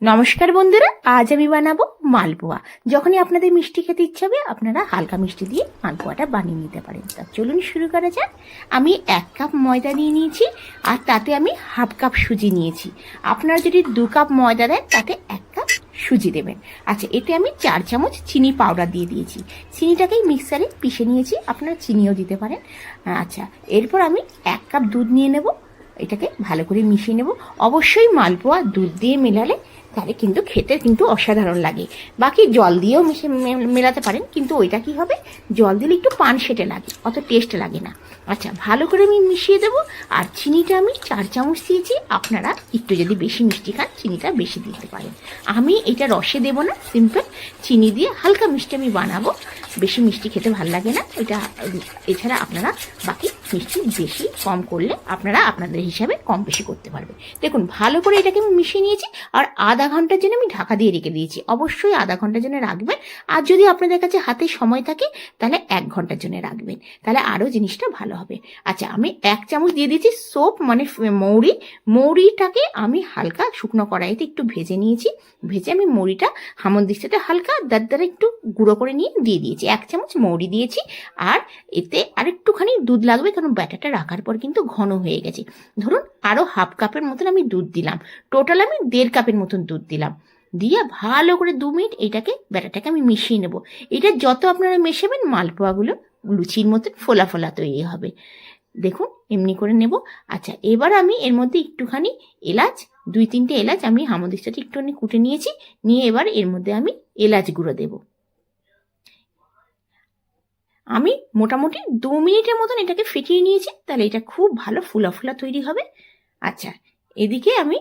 নমস্কার বন্ধুরা, আজ আমি বানাবো মালপোয়া। যখনই আপনাদের মিষ্টি খেতে ইচ্ছা হবে আপনারা হালকা মিষ্টি দিয়ে মালপোয়াটা বানিয়ে নিতে পারেন। তা চলুন শুরু করা যাক। আমি 1 কাপ ময়দা নিয়ে নিয়েছি আর তাতে আমি হাফ কাপ সুজি নিয়েছি। আপনারা যদি 2 কাপ ময়দা দেন তাতে 1 কাপ সুজি দেবেন। আচ্ছা, এতে আমি 4 চামচ চিনি পাউডার দিয়ে দিয়েছি। চিনিটাকেই মিক্সারে পিষে নিয়েছি, আপনারা চিনিও দিতে পারেন। আচ্ছা, এরপর আমি 1 কাপ দুধ নিয়ে নেব। এটাকে ভালো করে মিশিয়ে নেব। অবশ্যই মালপোয়া দুধ দিয়ে মেলালে তাহলে কিন্তু খেতে কিন্তু অসাধারণ লাগে। বাকি জল দিয়েও মেলাতে পারেন, কিন্তু ওইটা কি হবে, জল দিলে একটু পান সেটে লাগে, অত টেস্ট লাগে না। আচ্ছা, ভালো করে আমি মিশিয়ে দেবো। আর চিনিটা আমি 4 চামচ দিয়েছি। আপনারা একটু যদি বেশি মিষ্টি খান চিনিটা বেশি দিতে পারেন। আমি এটা রসে দেবো না, সিম্পল চিনি দিয়ে হালকা মিষ্টি আমি বানাবো। বেশি মিষ্টি খেতে ভালো লাগে না এটা। এছাড়া আপনারা বাকি মিষ্টি বেশি কম করলে আপনারা আপনাদের হিসাবে কম বেশি করতে পারবেন। দেখুন, ভালো করে এটাকে আমি মিশিয়ে নিয়েছি। আর আধা ঘন্টার জন্য আমি ঢাকা দিয়ে রেখে দিয়েছি। অবশ্যই আধা ঘন্টার জন্য রাখবেন। আর যদি আপনাদের কাছে হাতে সময় থাকে তাহলে 1 ঘন্টার জন্য রাখবেন, তাহলে আরও জিনিসটা ভালো হবে। আচ্ছা, আমি 1 চামচ দিয়ে দিয়েছি সোপ, মানে মৌরিটাকে আমি হালকা শুকনো কড়াইতে একটু ভেজে নিয়েছি। ভেজে আমি মৌরিটা হামনদিস্তাতে হালকা দারদারে একটু গুঁড়ো করে নিয়ে দিয়ে দিয়েছি। 1 চামচ মৌরি দিয়েছি। আর এতে আরেকটুখানি দুধ লাগবে, কারণ ব্যাটারটা রাখার পর কিন্তু ঘন হয়ে গেছে। ধরুন আরও হাফ কাপের মতন আমি দুধ দিলাম। টোটাল আমি 1.5 কাপের মতন দুধ দিলাম। দিয়ে ভালো করে 2 মিনিট ব্যাটারটাকে আমি মিশিয়ে নেব। এটা যত আপনারা মেশাবেন মালপোয়াগুলো লুচির মতন ফোলা ফোলা তৈরি হবে। দেখুন এমনি করে নেব। আচ্ছা, এবার আমি এর মধ্যে একটুখানি এলাচ, 2-3টে এলাচ আমি হামদিস্তাতে একটুখানি কুটে নিয়েছি। নিয়ে এবার এর মধ্যে আমি এলাচ গুঁড়ো দেব। আমি মোটামুটি 2 মিনিটের মতন এটাকে ফেটিয়ে নিয়েছি, তাহলে এটা খুব ভালো ফুলা ফুলা তৈরি হবে। আচ্ছা, এদিকে আমি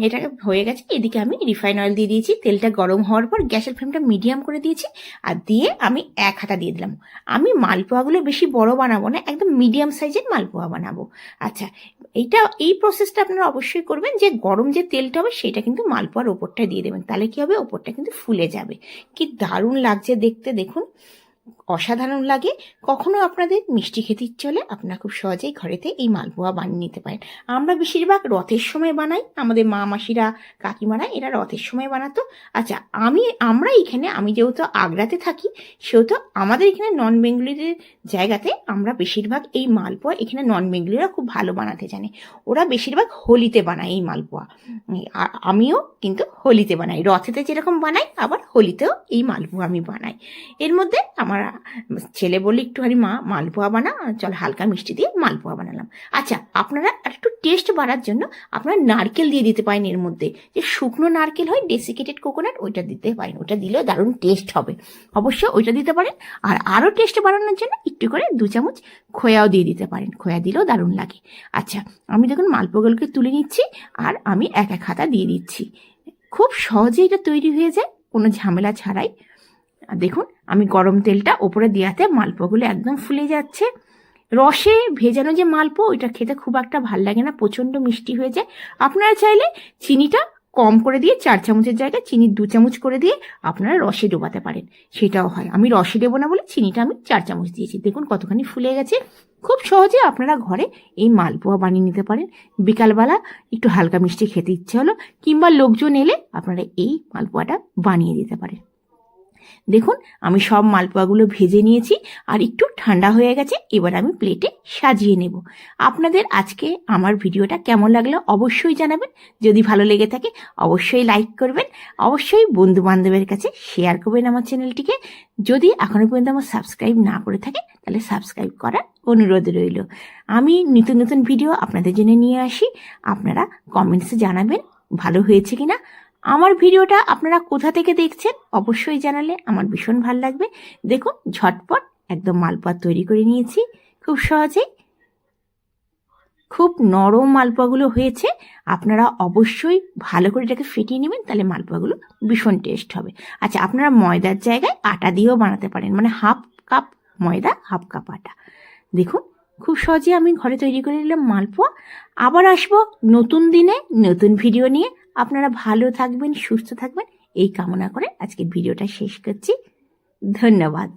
এটাকে হয়ে গেছে। এদিকে আমি রিফাইন অয়েল দিয়ে দিয়েছি। তেলটা গরম হওয়ার পর গ্যাসের ফ্লেমটা মিডিয়াম করে দিয়েছি। আর দিয়ে আমি 1 হাতা দিয়ে দিলাম। আমি মালপোয়াগুলো বেশি বড় বানাবো না, একদম মিডিয়াম সাইজের মালপোয়া বানাবো। আচ্ছা, এই প্রসেসটা আপনারা অবশ্যই করবেন যে গরম যে তেলটা হবে সেটা কিন্তু মালপোয়ার ওপরটা দিয়ে দেবেন, তাহলে কি হবে, ওপরটা কিন্তু ফুলে যাবে। কি দারুণ লাগছে দেখতে, দেখুন অসাধারণ লাগে। কখনো আপনাদের মিষ্টি খেতে ইচ্ছে হলে আপনারা খুব সহজেই ঘরেতে এই মালপোয়া বানিয়ে নিতে পারেন। আমরা বেশিরভাগ রথের সময় বানাই, আমাদের মা মাসিরা কাকিমারা এরা রথের সময় বানাতো। আচ্ছা, আমি যেহেতু আগ্রাতে থাকি, সেহেতু আমাদের এখানে নন বেঙ্গলিদের জায়গাতে আমরা বেশিরভাগ এই মালপোয়া এখানে নন বেঙ্গলিরা খুব ভালো বানাতে জানে। ওরা বেশিরভাগ হোলিতে বানায় এই মালপোয়া। আমিও কিন্তু হোলিতে বানাই, রথেতে যেরকম বানাই আবার হোলিতেও এই মালপোয়া আমি বানাই। এর মধ্যে আমার ছেলে বললে একটুখানি মা মালপোয়া বানা, চল হালকা মিষ্টি দিয়ে মালপোয়া বানালাম। আচ্ছা, আপনারা একটু টেস্ট বাড়ার জন্য আপনারা নারকেল দিয়ে দিতে পারেন। এর মধ্যে যে শুকনো নারকেল হয়, ডেসিকেটেড কোকোনাট, ওইটা দিতে পারেন। ওটা দিলেও দারুণ টেস্ট হবে, অবশ্যই ওইটা দিতে পারেন। আর আরও টেস্ট বাড়ানোর জন্য একটু করে 2 চামচ খোয়াও দিয়ে দিতে পারেন, খোয়া দিলেও দারুণ লাগে। আচ্ছা, আমি দেখুন মালপোয়াগুলোকে তুলে নিচ্ছি আর আমি 1 হাতা দিয়ে দিচ্ছি। খুব সহজে এটা তৈরি হয়ে যায়, কোনো ঝামেলা ছাড়াই। দেখুন আমি গরম তেলটা ওপরে দেওয়াতে মালপোয়াগুলো একদম ফুলে যাচ্ছে। রসে ভেজানো যে মালপোয়া ওইটা খেতে খুব একটা ভাল লাগে না, প্রচণ্ড মিষ্টি হয়ে যায়। আপনারা চাইলে চিনিটা কম করে দিয়ে 4 চামচের জায়গায় চিনি 2 চামচ করে দিয়ে আপনারা রসে ডোবাতে পারেন, সেটাও হয়। আমি রসে দেবো না বলে চিনিটা আমি 4 চামচ দিয়েছি। দেখুন কতখানি ফুলে গেছে। খুব সহজে আপনারা ঘরে এই মালপোয়া বানিয়ে নিতে পারেন। বিকালবেলা একটু হালকা মিষ্টি খেতে ইচ্ছে হলো কিংবা লোকজন এলে আপনারা এই মালপোয়াটা বানিয়ে দিতে পারেন। দেখুন আমি সব মালপোয়াগুলো ভেজে নিয়েছি আর একটু ঠান্ডা হয়ে গেছে। এবার আমি প্লেটে সাজিয়ে নেব। আপনাদের আজকে আমার ভিডিওটা কেমন লাগলো অবশ্যই জানাবেন। যদি ভালো লেগে থাকে অবশ্যই লাইক করবেন, অবশ্যই বন্ধু বান্ধবের কাছে শেয়ার করবেন আমার চ্যানেলটিকে। যদি এখনো পর্যন্ত আমার সাবস্ক্রাইব না করে থাকে তাহলে সাবস্ক্রাইব করার অনুরোধ রইল। আমি নতুন নতুন ভিডিও আপনাদের জন্য নিয়ে আসি, আপনারা কমেন্টসে জানাবেন ভালো হয়েছে কিনা। আমার ভিডিওটা আপনারা কোথা থেকে দেখছেন অবশ্যই জানালে আমার ভীষণ ভালো লাগবে। দেখুন ঝটপট একদম মালপোয়া তৈরি করে নিয়েছি খুব সহজেই। খুব নরম মালপোয়াগুলো হয়েছে। আপনারা অবশ্যই ভালো করে এটাকে ফেটিয়ে নেবেন, তাহলে মালপোয়াগুলো ভীষণ টেস্ট হবে। আচ্ছা, আপনারা ময়দার জায়গায় আটা দিয়েও বানাতে পারেন, মানে হাফ কাপ ময়দা হাফ কাপ আটা। দেখুন খুব সহজে আমি ঘরে তৈরি করে নিলাম মালপোয়া। আবার আসবো নতুন দিনে নতুন ভিডিও নিয়ে। আপনারা ভালো থাকবেন, সুস্থ থাকবেন এই কামনা করে আজকে ভিডিওটা শেষ করছি। ধন্যবাদ।